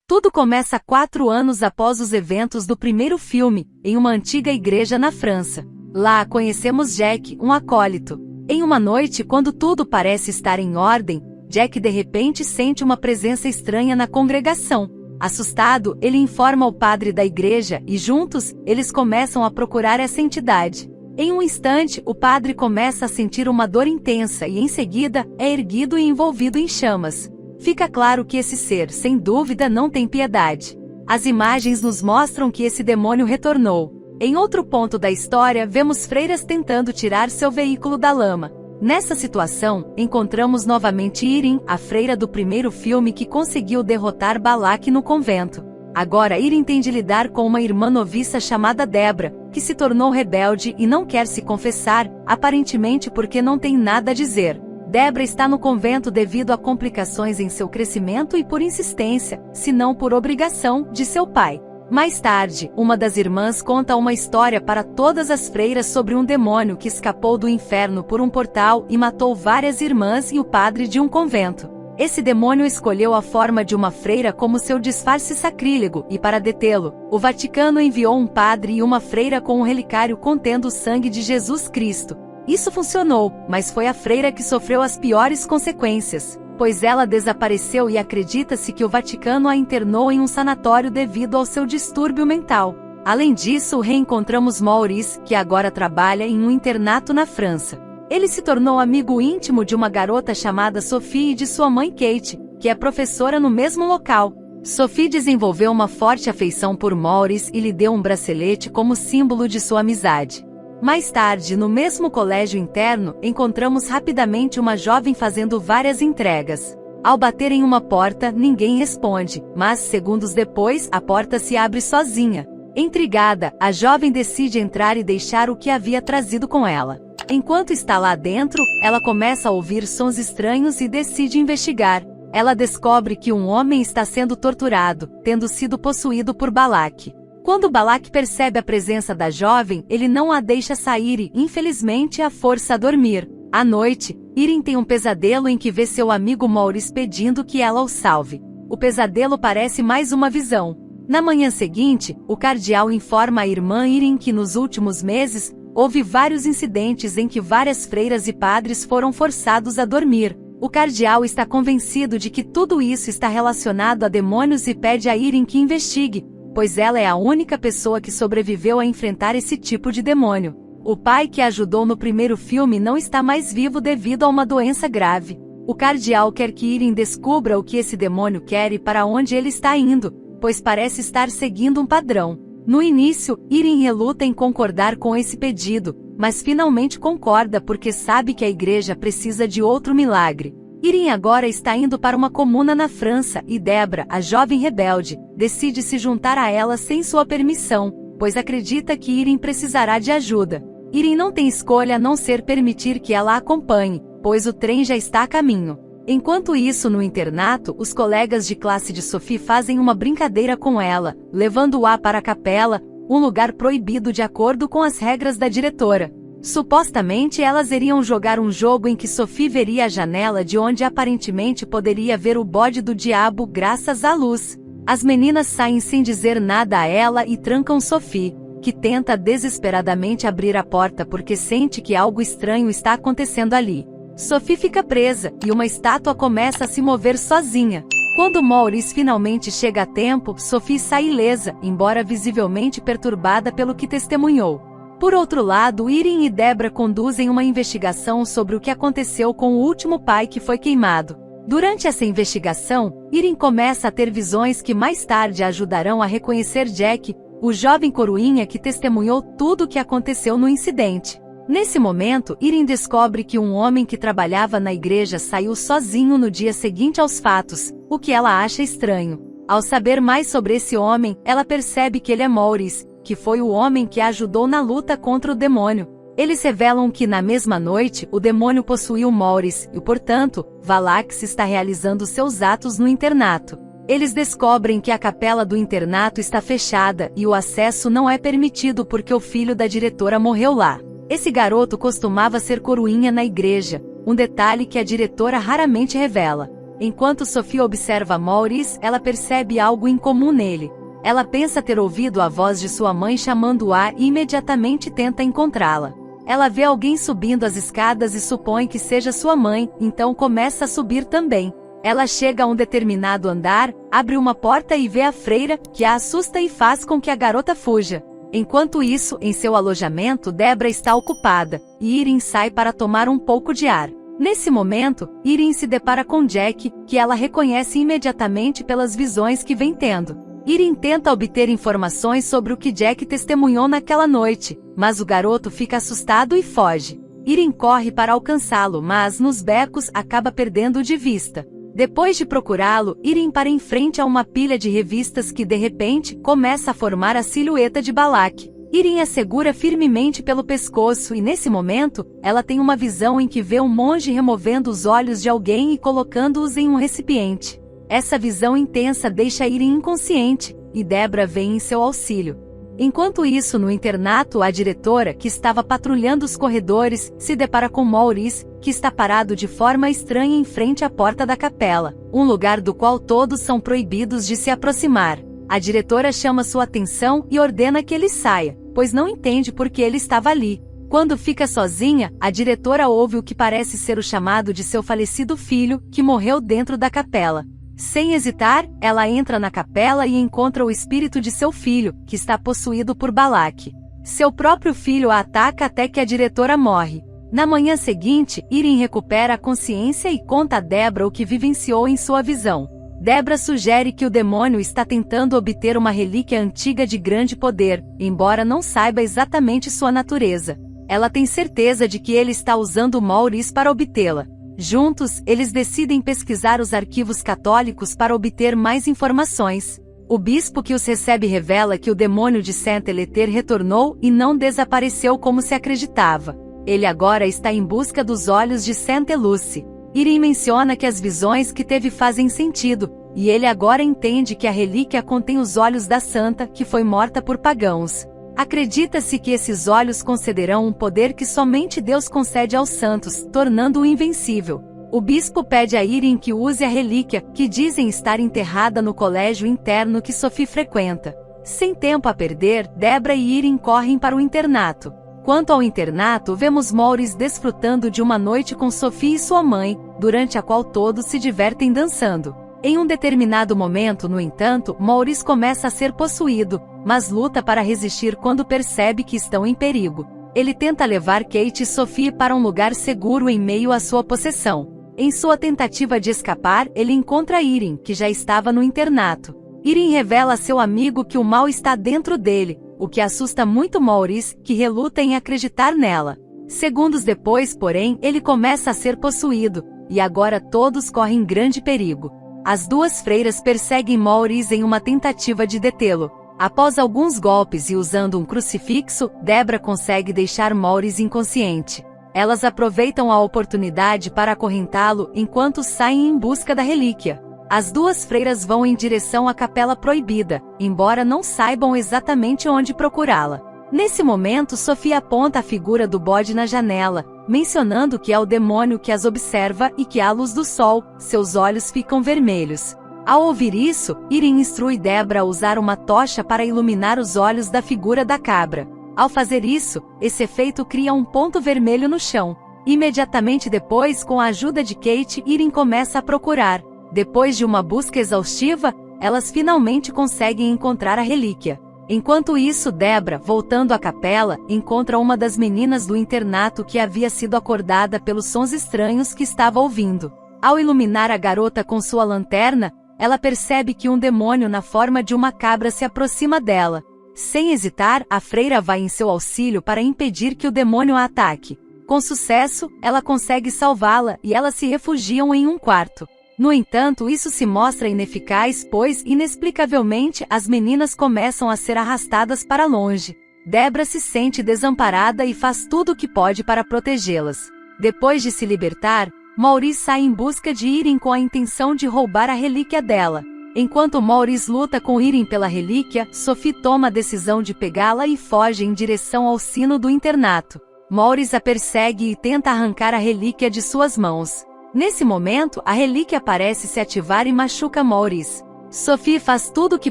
Tudo começa 4 anos após os eventos do primeiro filme, em uma antiga igreja na França. Lá conhecemos Jack, um acólito. Em uma noite, quando tudo parece estar em ordem, Jack de repente sente uma presença estranha na congregação. Assustado, ele informa o padre da igreja e juntos, eles começam a procurar essa entidade. Em um instante, o padre começa a sentir uma dor intensa e em seguida, é erguido e envolvido em chamas. Fica claro que esse ser, sem dúvida, não tem piedade. As imagens nos mostram que esse demônio retornou. Em outro ponto da história, vemos freiras tentando tirar seu veículo da lama. Nessa situação, encontramos novamente Irene, a freira do primeiro filme que conseguiu derrotar Balak no convento. Agora Irene tem de lidar com uma irmã noviça chamada Debra, que se tornou rebelde e não quer se confessar, aparentemente porque não tem nada a dizer. Debra está no convento devido a complicações em seu crescimento e por insistência, se não por obrigação, de seu pai. Mais tarde, uma das irmãs conta uma história para todas as freiras sobre um demônio que escapou do inferno por um portal e matou várias irmãs e o padre de um convento. Esse demônio escolheu a forma de uma freira como seu disfarce sacrílego e para detê-lo, o Vaticano enviou um padre e uma freira com um relicário contendo o sangue de Jesus Cristo. Isso funcionou, mas foi a freira que sofreu as piores consequências, pois ela desapareceu e acredita-se que o Vaticano a internou em um sanatório devido ao seu distúrbio mental. Além disso, reencontramos Maurice, que agora trabalha em um internato na França. Ele se tornou amigo íntimo de uma garota chamada Sophie e de sua mãe Kate, que é professora no mesmo local. Sophie desenvolveu uma forte afeição por Maurice e lhe deu um bracelete como símbolo de sua amizade. Mais tarde, no mesmo colégio interno, encontramos rapidamente uma jovem fazendo várias entregas. Ao bater em uma porta, ninguém responde, mas segundos depois, a porta se abre sozinha. Intrigada, a jovem decide entrar e deixar o que havia trazido com ela. Enquanto está lá dentro, ela começa a ouvir sons estranhos e decide investigar. Ela descobre que um homem está sendo torturado, tendo sido possuído por Balak. Quando Balak percebe a presença da jovem, ele não a deixa sair e, infelizmente, a força a dormir. À noite, Irene tem um pesadelo em que vê seu amigo Maurice pedindo que ela o salve. O pesadelo parece mais uma visão. Na manhã seguinte, o cardeal informa a irmã Irene que nos últimos meses, houve vários incidentes em que várias freiras e padres foram forçados a dormir. O cardeal está convencido de que tudo isso está relacionado a demônios e pede a Irene que investigue, pois ela é a única pessoa que sobreviveu a enfrentar esse tipo de demônio. O pai que ajudou no primeiro filme não está mais vivo devido a uma doença grave. O cardeal quer que Irene descubra o que esse demônio quer e para onde ele está indo, pois parece estar seguindo um padrão. No início, Irene reluta em concordar com esse pedido, mas finalmente concorda porque sabe que a igreja precisa de outro milagre. Irene agora está indo para uma comuna na França e Debra, a jovem rebelde, decide se juntar a ela sem sua permissão, pois acredita que Irene precisará de ajuda. Irene não tem escolha a não ser permitir que ela a acompanhe, pois o trem já está a caminho. Enquanto isso, no internato, os colegas de classe de Sophie fazem uma brincadeira com ela, levando-a para a capela, um lugar proibido de acordo com as regras da diretora. Supostamente elas iriam jogar um jogo em que Sophie veria a janela de onde aparentemente poderia ver o bode do diabo graças à luz. As meninas saem sem dizer nada a ela e trancam Sophie, que tenta desesperadamente abrir a porta porque sente que algo estranho está acontecendo ali. Sophie fica presa, e uma estátua começa a se mover sozinha. Quando Maurice finalmente chega a tempo, Sophie sai ilesa, embora visivelmente perturbada pelo que testemunhou. Por outro lado, Irene e Debra conduzem uma investigação sobre o que aconteceu com o último pai que foi queimado. Durante essa investigação, Irene começa a ter visões que mais tarde a ajudarão a reconhecer Jack, o jovem coroinha que testemunhou tudo o que aconteceu no incidente. Nesse momento, Irene descobre que um homem que trabalhava na igreja saiu sozinho no dia seguinte aos fatos, o que ela acha estranho. Ao saber mais sobre esse homem, ela percebe que ele é Maurice, que foi o homem que a ajudou na luta contra o demônio. Eles revelam que na mesma noite, o demônio possuiu Maurice e, portanto, Valax está realizando seus atos no internato. Eles descobrem que a capela do internato está fechada e o acesso não é permitido porque o filho da diretora morreu lá. Esse garoto costumava ser coroinha na igreja, um detalhe que a diretora raramente revela. Enquanto Sophie observa Maurice, ela percebe algo incomum nele. Ela pensa ter ouvido a voz de sua mãe chamando-a e imediatamente tenta encontrá-la. Ela vê alguém subindo as escadas e supõe que seja sua mãe, então começa a subir também. Ela chega a um determinado andar, abre uma porta e vê a freira, que a assusta e faz com que a garota fuja. Enquanto isso, em seu alojamento, Debra está ocupada, e Irene sai para tomar um pouco de ar. Nesse momento, Irene se depara com Jack, que ela reconhece imediatamente pelas visões que vem tendo. Irene tenta obter informações sobre o que Jack testemunhou naquela noite, mas o garoto fica assustado e foge. Irene corre para alcançá-lo, mas nos becos acaba perdendo-o de vista. Depois de procurá-lo, Irene para em frente a uma pilha de revistas que de repente começa a formar a silhueta de Balak. Irene a segura firmemente pelo pescoço e nesse momento, ela tem uma visão em que vê um monge removendo os olhos de alguém e colocando-os em um recipiente. Essa visão intensa deixa Irene inconsciente, e Debra vem em seu auxílio. Enquanto isso, no internato, a diretora, que estava patrulhando os corredores, se depara com Maurice, que está parado de forma estranha em frente à porta da capela, um lugar do qual todos são proibidos de se aproximar. A diretora chama sua atenção e ordena que ele saia, pois não entende por que ele estava ali. Quando fica sozinha, a diretora ouve o que parece ser o chamado de seu falecido filho, que morreu dentro da capela. Sem hesitar, ela entra na capela e encontra o espírito de seu filho, que está possuído por Balak. Seu próprio filho a ataca até que a diretora morre. Na manhã seguinte, Irene recupera a consciência e conta a Debra o que vivenciou em sua visão. Debra sugere que o demônio está tentando obter uma relíquia antiga de grande poder, embora não saiba exatamente sua natureza. Ela tem certeza de que ele está usando Maurice para obtê-la. Juntos, eles decidem pesquisar os arquivos católicos para obter mais informações. O bispo que os recebe revela que o demônio de Saint-Eleter retornou e não desapareceu como se acreditava. Ele agora está em busca dos olhos de Saint-Luce. Irene menciona que as visões que teve fazem sentido, e ele agora entende que a relíquia contém os olhos da santa que foi morta por pagãos. Acredita-se que esses olhos concederão um poder que somente Deus concede aos santos, tornando-o invencível. O bispo pede a Irene que use a relíquia, que dizem estar enterrada no colégio interno que Sophie frequenta. Sem tempo a perder, Debra e Irene correm para o internato. Quanto ao internato, vemos Maurice desfrutando de uma noite com Sophie e sua mãe, durante a qual todos se divertem dançando. Em um determinado momento, no entanto, Maurice começa a ser possuído, mas luta para resistir quando percebe que estão em perigo. Ele tenta levar Kate e Sophie para um lugar seguro em meio à sua possessão. Em sua tentativa de escapar, ele encontra Irene, que já estava no internato. Irene revela a seu amigo que o mal está dentro dele, o que assusta muito Maurice, que reluta em acreditar nela. Segundos depois, porém, ele começa a ser possuído, e agora todos correm grande perigo. As duas freiras perseguem Maurice em uma tentativa de detê-lo. Após alguns golpes e usando um crucifixo, Debra consegue deixar Maurice inconsciente. Elas aproveitam a oportunidade para acorrentá-lo enquanto saem em busca da relíquia. As duas freiras vão em direção à Capela Proibida, embora não saibam exatamente onde procurá-la. Nesse momento, Sophie aponta a figura do bode na janela, mencionando que é o demônio que as observa e que à luz do sol, seus olhos ficam vermelhos. Ao ouvir isso, Irene instrui Debra a usar uma tocha para iluminar os olhos da figura da cabra. Ao fazer isso, esse efeito cria um ponto vermelho no chão. Imediatamente depois, com a ajuda de Kate, Irene começa a procurar. Depois de uma busca exaustiva, elas finalmente conseguem encontrar a relíquia. Enquanto isso, Debra, voltando à capela, encontra uma das meninas do internato que havia sido acordada pelos sons estranhos que estava ouvindo. Ao iluminar a garota com sua lanterna, ela percebe que um demônio na forma de uma cabra se aproxima dela. Sem hesitar, a freira vai em seu auxílio para impedir que o demônio a ataque. Com sucesso, ela consegue salvá-la e elas se refugiam em um quarto. No entanto, isso se mostra ineficaz, pois, inexplicavelmente, as meninas começam a ser arrastadas para longe. Debra se sente desamparada e faz tudo o que pode para protegê-las. Depois de se libertar, Maurice sai em busca de Irene com a intenção de roubar a relíquia dela. Enquanto Maurice luta com Irene pela relíquia, Sophie toma a decisão de pegá-la e foge em direção ao sino do internato. Maurice a persegue e tenta arrancar a relíquia de suas mãos. Nesse momento, a relíquia parece se ativar e machuca Maurice. Sophie faz tudo o que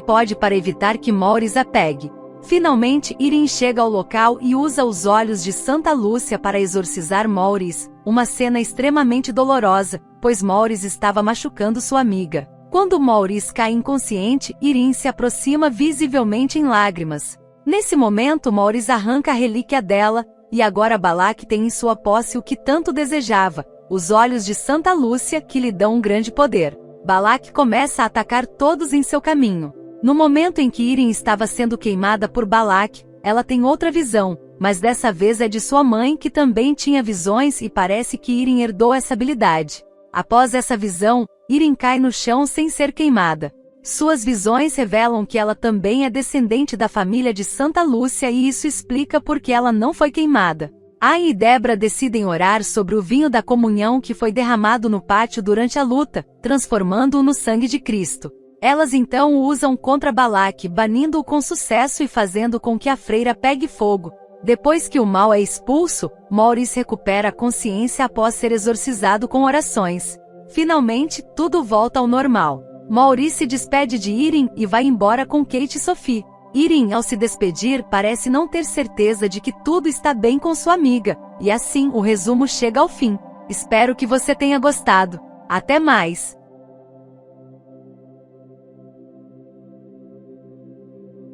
pode para evitar que Maurice a pegue. Finalmente, Irene chega ao local e usa os olhos de Santa Lúcia para exorcizar Maurice, uma cena extremamente dolorosa, pois Maurice estava machucando sua amiga. Quando Maurice cai inconsciente, Irene se aproxima visivelmente em lágrimas. Nesse momento, Maurice arranca a relíquia dela, e agora Balak tem em sua posse o que tanto desejava, os olhos de Santa Lúcia que lhe dão um grande poder. Balak começa a atacar todos em seu caminho. No momento em que Irene estava sendo queimada por Balak, ela tem outra visão, mas dessa vez é de sua mãe que também tinha visões e parece que Irene herdou essa habilidade. Após essa visão, Irene cai no chão sem ser queimada. Suas visões revelam que ela também é descendente da família de Santa Lúcia e isso explica por que ela não foi queimada. Ain e Débora decidem orar sobre o vinho da comunhão que foi derramado no pátio durante a luta, transformando-o no sangue de Cristo. Elas então o usam contra Balak, banindo-o com sucesso e fazendo com que a freira pegue fogo. Depois que o mal é expulso, Maurice recupera a consciência após ser exorcizado com orações. Finalmente, tudo volta ao normal. Maurice se despede de Irene e vai embora com Kate e Sophie. Irene, ao se despedir, parece não ter certeza de que tudo está bem com sua amiga, e assim o resumo chega ao fim. Espero que você tenha gostado. Até mais!